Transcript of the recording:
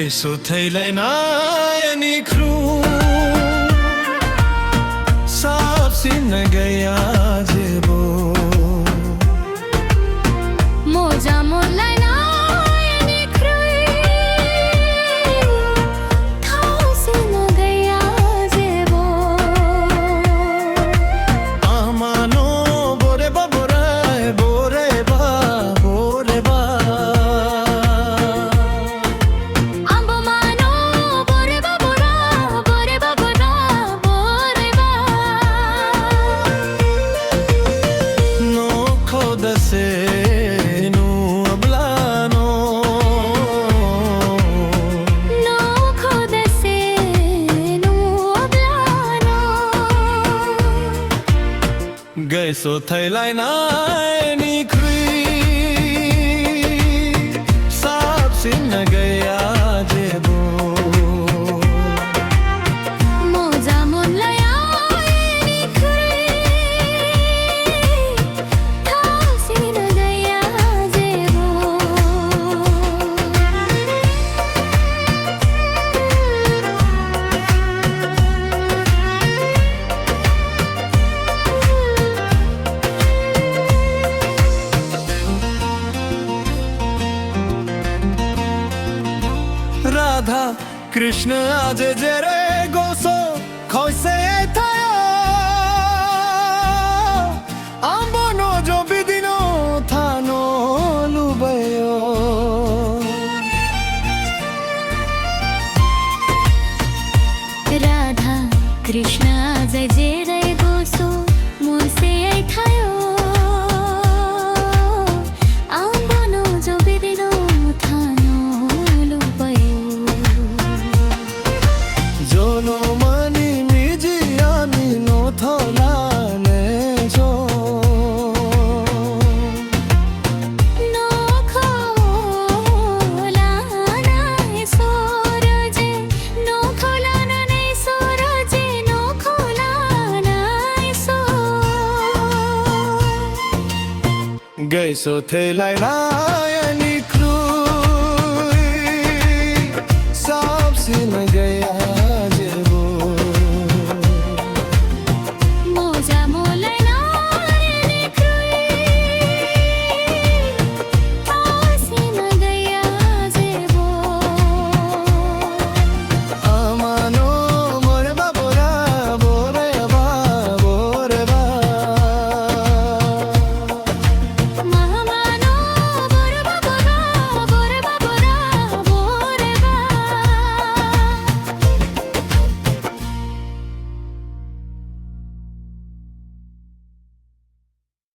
गैसो थैलाई नायनी ख्रू सापसिन गया जेबो मोजा मोलाई नायनी ख्रू थाउसिन गया जेबो आमानो बोरे बा बोराय बोरे बा बोरे बा ambo mano bore ba bora bore ba bora bore ba no khodase no ablano no khodase no ablano गैसो थैलाई नायनी ख्रू सापसिन गया जेबो मोजा मोलाई नायनी ख्रू थाउसिन गया जेबो राधा कृष्ण आज जेरे गोसो खैसे थायो आम्बनो जो बिदिनो थानो लुबयो राधा कृष्ण आज जेरै गोसो मुसे थायो आम्बनो जो बिदिनो थानो लुबयो जोनो मनी मिजी आमी नो थोलाने जो नखोला नाइ सोरजे नखोला नाइ सोरजे नखोला नाइ सो गैसो थैलाई नायनी